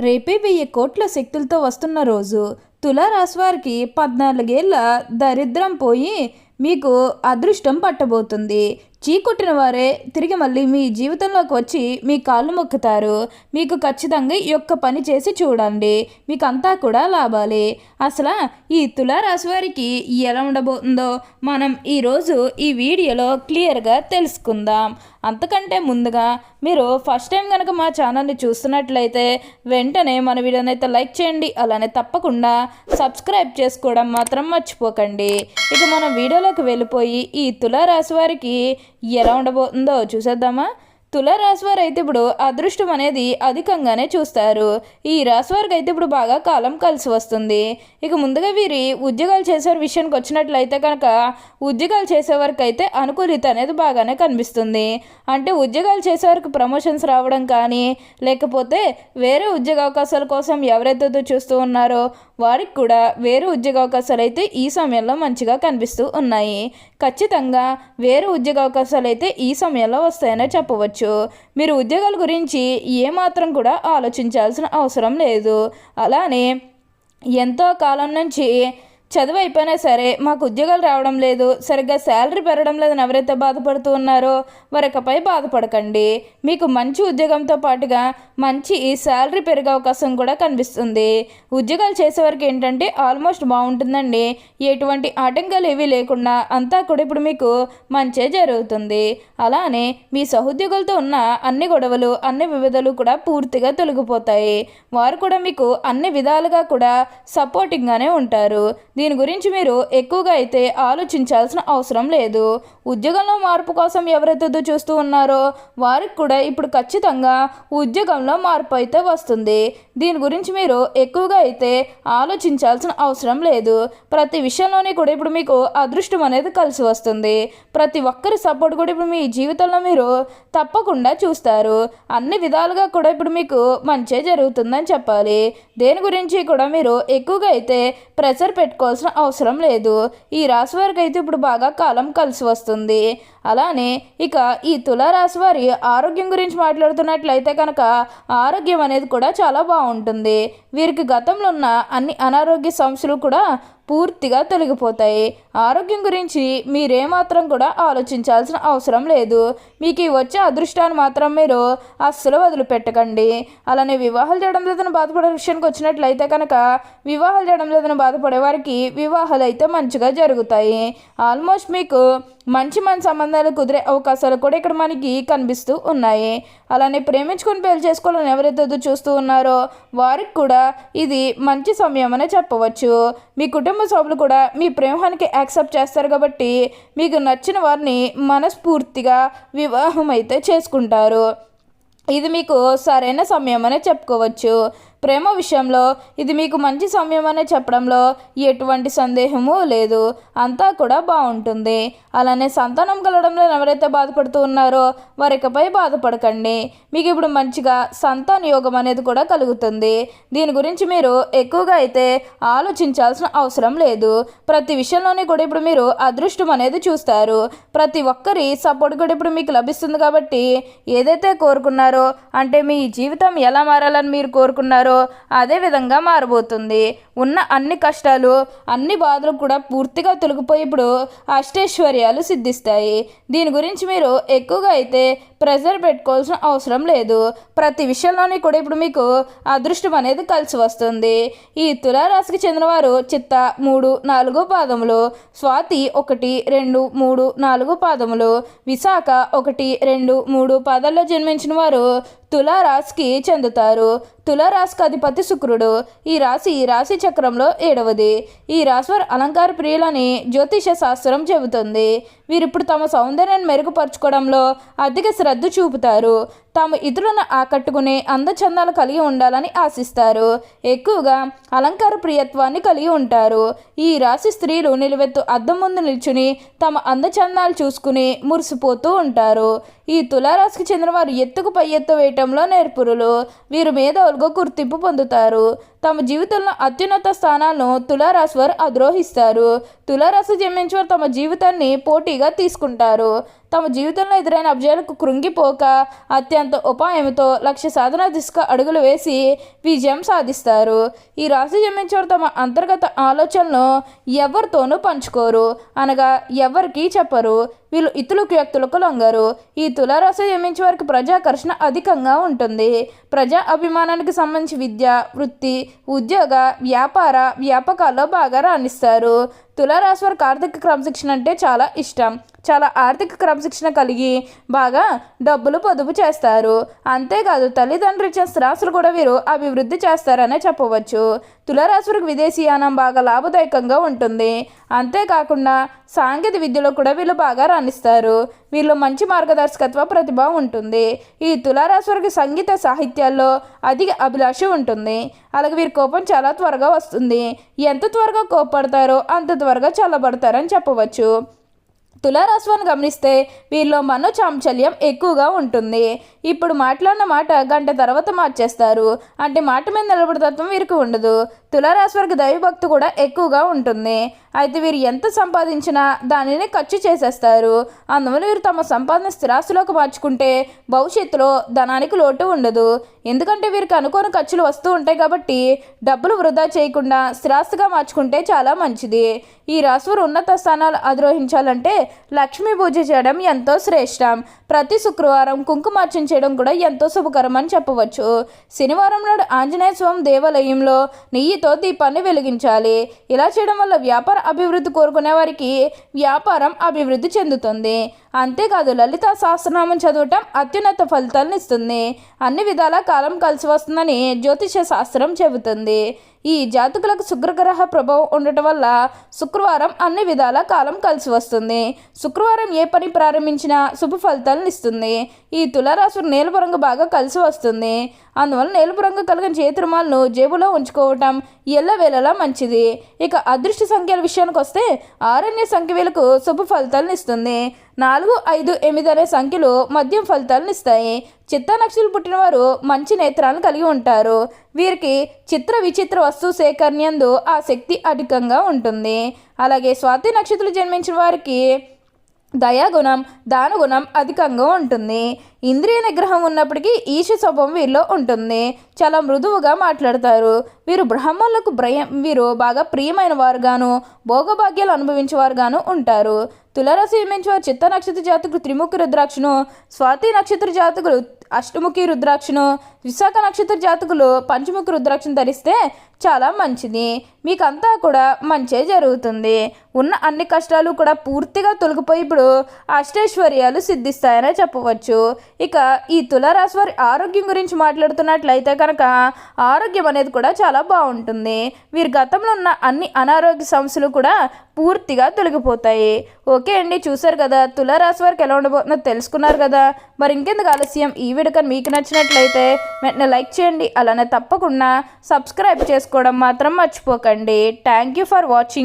రేపే 1000 కోట్ల శక్తులతో వస్తున్న రోజు. తులారాశి వారికి 14 ఏళ్ల దరిద్రం పోయి మీకు అదృష్టం పట్టబోతుంది. చీకొట్టిన వారే తిరిగి మళ్ళీ మీ జీవితంలోకి వచ్చి మీ కాళ్ళు మొక్కుతారు. మీకు ఖచ్చితంగా ఈ యొక్క పని చేసి చూడండి, మీకు అంతా కూడా లాభాలే. అసలు ఈ తులారాశి వారికి ఎలా ఉండబోతుందో మనం ఈరోజు ఈ వీడియోలో క్లియర్గా తెలుసుకుందాం. అంతకంటే ముందుగా మీరు ఫస్ట్ టైం కనుక మా ఛానల్ని చూస్తున్నట్లయితే వెంటనే మన వీడియోని అయితే లైక్ చేయండి, అలానే తప్పకుండా సబ్స్క్రైబ్ చేసుకోవడం మాత్రం మర్చిపోకండి. ఇక మనం వీడియోలోకి వెళ్ళిపోయి ఈ తులారాశి వారికి ఎలా ఉండబోతుందో చూసేద్దామా. తులారాశి వారు అయితే ఇప్పుడు అదృష్టం అనేది అధికంగానే చూస్తారు. ఈ రాశి వారికి అయితే ఇప్పుడు బాగా కాలం కలిసి వస్తుంది. ఇక ముందుగా వీరి ఉద్యోగాలు చేసేవారి విషయానికి వచ్చినట్లయితే కనుక ఉద్యోగాలు చేసేవారికి అయితే అనుకూలిత అనేది బాగానే కనిపిస్తుంది. అంటే ఉద్యోగాలు చేసేవారికి ప్రమోషన్స్ రావడం కానీ, లేకపోతే వేరే ఉద్యోగ అవకాశాల కోసం ఎవరైతే చూస్తూ ఉన్నారో వారికి కూడా వేరే ఉద్యోగ అవకాశాలు అయితే ఈ సమయంలో మంచిగా కనిపిస్తూ ఉన్నాయి. ఖచ్చితంగా వేరే ఉద్యోగ అవకాశాలు అయితే ఈ సమయంలో వస్తాయనే చెప్పవచ్చు. మీరు ఉద్యోగాల గురించి ఏమాత్రం కూడా ఆలోచించాల్సిన అవసరం లేదు. అలానే ఎంతో కాలం నుంచి చదువు అయిపోయినా సరే మాకు ఉద్యోగాలు రావడం లేదు, సరిగ్గా శాలరీ పెరగడం లేదని ఎవరైతే బాధపడుతూ ఉన్నారో వారికపై బాధపడకండి. మీకు మంచి ఉద్యోగంతో పాటుగా మంచి శాలరీ పెరిగే అవకాశం కూడా కనిపిస్తుంది. ఉద్యోగాలు చేసేవారికి ఏంటంటే ఆల్మోస్ట్ బాగుంటుందండి. ఎటువంటి ఆటంకాలు ఏవీ లేకుండా అంతా కూడా ఇప్పుడు మీకు మంచే జరుగుతుంది. అలానే మీ సహోద్యోగులతో ఉన్న అన్ని గొడవలు, అన్ని వివిధాలు కూడా పూర్తిగా తొలగిపోతాయి. వారు కూడా మీకు అన్ని విధాలుగా కూడా సపోర్టింగ్గానే ఉంటారు. దీని గురించి మీరు ఎక్కువగా అయితే ఆలోచించాల్సిన అవసరం లేదు. ఉద్యోగంలో మార్పు కోసం ఎవరైతే చూస్తూ ఉన్నారో వారికి కూడా ఇప్పుడు ఖచ్చితంగా ఉద్యోగంలో మార్పు అయితే వస్తుంది. దీని గురించి మీరు ఎక్కువగా అయితే ఆలోచించాల్సిన అవసరం లేదు. ప్రతి విషయంలోనే కూడా ఇప్పుడు మీకు అదృష్టం అనేది కలిసి వస్తుంది. ప్రతి ఒక్కరి సపోర్ట్ కూడా ఇప్పుడు మీ జీవితంలో మీరు తప్పకుండా చూస్తారు. అన్ని విధాలుగా కూడా ఇప్పుడు మీకు మంచే జరుగుతుందని చెప్పాలి. దేని గురించి కూడా మీరు ఎక్కువగా అయితే ప్రెషర్ పెట్టుకోవాల్సిన అవసరం లేదు. ఈ రాశి వారికి అయితే ఇప్పుడు బాగా కాలం కలిసి వస్తుంది. అలానే ఇక ఈ తులారాశి వారి ఆరోగ్యం గురించి మాట్లాడుతున్నట్లయితే కనుక ఆరోగ్యం అనేది కూడా చాలా బాగుంటుంది. వీరికి గతంలో ఉన్న అన్ని అనారోగ్య సమస్యలు కూడా పూర్తిగా తొలగిపోతాయి. ఆరోగ్యం గురించి మీరేమాత్రం కూడా ఆలోచించాల్సిన అవసరం లేదు. మీకు వచ్చే అదృష్టాన్ని మాత్రం మీరు అస్సలు వదిలిపెట్టకండి. అలానే వివాహాలు చేయడం లేదని బాధపడే విషయానికి వచ్చినట్లయితే కనుక వివాహాలు చేయడం లేదని బాధపడే వారికి వివాహాలు అయితే మంచిగా జరుగుతాయి. ఆల్మోస్ట్ మీకు మంచి సంబంధాలు కుదిరే అవకాశాలు కూడా ఇక్కడ మనకి కనిపిస్తూ ఉన్నాయి. అలానే ప్రేమించుకొని పెళ్లి చేసుకోవాలని ఎవరైతే చూస్తూ ఉన్నారో వారికి కూడా ఇది మంచి సమయం అనే చెప్పవచ్చు. మీ కుటుంబ సభ్యులు కూడా మీ ప్రేమానికి యాక్సెప్ట్ చేస్తారు కాబట్టి మీకు నచ్చిన వారిని మనస్ఫూర్తిగా వివాహం అయితే చేసుకుంటారు. ఇది మీకు సరైన సమయం అనే చెప్పుకోవచ్చు. ప్రేమ విషయంలో ఇది మీకు మంచి సమయం అనే చెప్పడంలో ఎటువంటి సందేహము లేదు. అంతా కూడా బాగుంటుంది. అలానే సంతానం కలగడంలో ఎవరైతే బాధపడుతూ ఉన్నారో వారికపై బాధపడకండి. మీకు ఇప్పుడు మంచిగా సంతాన యోగం అనేది కూడా కలుగుతుంది. దీని గురించి మీరు ఎక్కువగా అయితే ఆలోచించాల్సిన అవసరం లేదు. ప్రతి విషయంలోనే కూడా ఇప్పుడు మీరు అదృష్టం అనేది చూస్తారు. ప్రతి ఒక్కరి సపోర్ట్ కూడా ఇప్పుడు మీకు లభిస్తుంది. కాబట్టి ఏదైతే కోరుకున్నారో, అంటే మీ జీవితం ఎలా మారాలని మీరు కోరుకున్నారో అదే విధంగా మారబోతుంది. ఉన్న అన్ని కష్టాలు, అన్ని బాధలు కూడా పూర్తిగా తొలగిపోయి ఇప్పుడు అష్టైశ్వర్యాలు సిద్ధిస్తాయి. దీని గురించి మీరు ఎక్కువగా అయితే ప్రెజర్ పెట్టుకోవాల్సిన అవసరం లేదు. ప్రతి విషయంలోనే కూడా ఇప్పుడు మీకు అదృష్టం అనేది కలిసి వస్తుంది. ఈ తులారాశికి చెందినవారు చిత్త 3, 4 పాదములు, స్వాతి 1, 2, 3, 4 పాదములు, విశాఖ 1, 2, 3 పాదాల్లో జన్మించిన వారు తులారాశికి చెందుతారు. తులారాశికి అధిపతి శుక్రుడు. ఈ రాశి చక్రంలో 7వది. ఈ రాశి వారు అలంకార ప్రియులని జ్యోతిష శాస్త్రం చెబుతుంది. వీరిప్పుడు తమ సౌందర్యాన్ని మెరుగుపరచుకోవడంలో అధిక శ్రద్ధ చూపుతారు. తాము ఇతరులను ఆకట్టుకునే అందచందాలు కలిగి ఉండాలని ఆశిస్తారు. ఎక్కువగా అలంకార ప్రియత్వాన్ని కలిగి ఉంటారు. ఈ రాశి స్త్రీలు నిలువెత్తు అద్దం ముందు నిల్చుని తమ అందచందాలు చూసుకుని మురిసిపోతూ ఉంటారు. ఈ తులారాశికి చెందిన వారు ఎత్తుకు పై ఎత్తు వేయటంలో నేర్పురులు. వీరు మేధావులుగా గుర్తింపు పొందుతారు. తమ జీవితంలో అత్యున్నత స్థానాలను తులారాశి వారు అధిరోహిస్తారు. తులారాశి జన్మించిన వారు తమ జీవితాన్ని పోటీగా తీసుకుంటారు. తమ జీవితంలో ఎదురైన అబ్జయాలకు కృంగిపోక అత్యంత ఉపాయంతో లక్ష్య సాధన దిశగా అడుగులు వేసి విజయం సాధిస్తారు. ఈ రాశి జన్మించేవారు తమ అంతర్గత ఆలోచనలను ఎవరితోనూ పంచుకోరు, అనగా ఎవరికీ చెప్పరు. వీళ్ళు ఇతరులకు వ్యక్తులకు లొంగరు. ఈ తులారాశి జన్మించే వారికి ప్రజాకర్షణ అధికంగా ఉంటుంది. ప్రజా అభిమానానికి సంబంధించి విద్య, వృత్తి, ఉద్యోగ, వ్యాపకాల్లో బాగా రాణిస్తారు. తులారాశి వారికి ఆర్థిక క్రమశిక్షణ అంటే చాలా ఇష్టం. చాలా ఆర్థిక క్రమశిక్షణ కలిగి బాగా డబ్బులు పొదుపు చేస్తారు. అంతేకాదు తల్లిదండ్రులు ఇచ్చిన స్థిరాస్తులు కూడా వీరు అభివృద్ధి చేస్తారనే చెప్పవచ్చు. తులారాశి వారికి విదేశీయానం బాగా లాభదాయకంగా ఉంటుంది. అంతేకాకుండా సాంకేతిక విద్యలో కూడా వీళ్ళు బాగా రాణిస్తారు. వీళ్ళు మంచి మార్గదర్శకత్వ ప్రతిభ ఉంటుంది. ఈ తులారాశి వారికి సంగీత సాహిత్యాల్లో అధిక అభిలాష ఉంటుంది. అలాగే వీరి కోపం చాలా త్వరగా వస్తుంది. ఎంత త్వరగా కోపడతారో అంత త్వరగా చల్లబడతారని చెప్పవచ్చు. తులారాశి వారిని గమనిస్తే వీళ్ళలో మనోచాంచల్యం ఎక్కువగా ఉంటుంది. ఇప్పుడు మాట్లాడిన మాట గంట తర్వాత మార్చేస్తారు. అంటే మాట మీద నిలబడి తత్వం వీరికి ఉండదు. తులారాశి వారికి దైవభక్తి కూడా ఎక్కువగా ఉంటుంది. అయితే వీరు ఎంత సంపాదించినా దానిని ఖర్చు చేసేస్తారు. అందువల్ల వీరు తమ సంపాదన స్థిరాస్తులోకి మార్చుకుంటే భవిష్యత్తులో ధనానికి లోటు ఉండదు. ఎందుకంటే వీరికి అనుకోని ఖర్చులు వస్తూ ఉంటాయి కాబట్టి డబ్బులు వృధా చేయకుండా స్థిరాస్తిగా మార్చుకుంటే చాలా మంచిది. ఈ రాశివారు ఉన్నత స్థానాలు అధిరోహించాలంటే లక్ష్మీ పూజ చేయడం ఎంతో శ్రేష్టం. ప్రతి శుక్రవారం కుంకుమార్చన చేయడం కూడా ఎంతో శుభకరం అని చెప్పవచ్చు. శనివారం నాడు ఆంజనేయ స్వామి దేవాలయంలో నెయ్యితో దీపాన్ని వెలిగించాలి. ఇలా చేయడం వల్ల వ్యాపార అభివృద్ధి కోరుకునే వారికి వ్యాపారం అభివృద్ధి చెందుతుంది. అంతేకాదు లలితా సహస్రనామం చదవటం అత్యున్నత ఫలితాలను ఇస్తుంది. అన్ని విధాల కాలం కలిసి వస్తుందని జ్యోతిష శాస్త్రం చెబుతుంది. ఈ జాతకులకు శుక్రగ్రహ ప్రభావం ఉండటం వల్ల శుక్రవారం అన్ని విధాల కాలం కలిసి వస్తుంది. శుక్రవారం ఏ పని ప్రారంభించినా శుభ ఫలితాలను ఇస్తుంది. ఈ తులారాశి నీలపు రంగు బాగా కలిసి వస్తుంది. అందువల్ల నీలపు రంగు కలిగిన చేతిరుమాలను జేబులో ఉంచుకోవటం ఎల్లవేళలా మంచిది. ఇక అదృష్ట సంఖ్యల విషయానికి వస్తే 6 అనే సంఖ్య వీళ్ళకు శుభ ఫలితాలను ఇస్తుంది. 4, 5, 8 అనే సంఖ్యలు మద్యం ఫలితాలను ఇస్తాయి. చిత్తా నక్షత్రం పుట్టినవారు మంచి నేత్రాలను కలిగి ఉంటారు. వీరికి చిత్ర విచిత్ర వస్తు సేకరణయందు ఆ శక్తి అధికంగా ఉంటుంది. అలాగే స్వాతి నక్షత్రం జన్మించిన వారికి దయాగుణం, దానగుణం అధికంగా ఉంటుంది. ఇంద్రియ నిగ్రహం ఉన్నప్పటికీ ఈశ స్వభావం వీరిలో ఉంటుంది. చాలా మృదువుగా మాట్లాడతారు. వీరు బ్రాహ్మణులకు వీరు బాగా ప్రియమైన వారుగాను భోగభాగ్యాలు అనుభవించేవారుగాను ఉంటారు. తులారాశి జన్మించేవారు చిత్త నక్షత్ర జాతకులు త్రిముఖి రుద్రాక్షను, స్వాతి నక్షత్ర జాతకులు అష్టముఖి రుద్రాక్షను, విశాఖ నక్షత్ర జాతకులు పంచముఖి రుద్రాక్షను ధరిస్తే చాలా మంచిది. మీకంతా కూడా మంచే జరుగుతుంది. ఉన్న అన్ని కష్టాలు కూడా పూర్తిగా తొలగిపోయి ఇప్పుడు అష్టైశ్వర్యాలు సిద్ధిస్తాయనే చెప్పవచ్చు. ఇక ఈ తులారాశి వారి ఆరోగ్యం గురించి మాట్లాడుతున్నట్లయితే కనుక ఆరోగ్యం అనేది కూడా చాలా బాగుంటుంది. వీరి గతంలో ఉన్న అన్ని అనారోగ్య సమస్యలు కూడా పూర్తిగా తొలగిపోతాయి. ఓకే అండి, చూసారు కదా తులారాశి వారికి ఎలా ఉండబోతుందో తెలుసుకున్నారు కదా. మరి ఇంకెందుకు ఆలస్యం, ఈ వీడియో కానీ మీకు నచ్చినట్లయితే వెంటనే లైక్ చేయండి. అలానే తప్పకుండా సబ్స్క్రైబ్ చేసుకోవడం మాత్రం మర్చిపోకండి. Thank you for watching.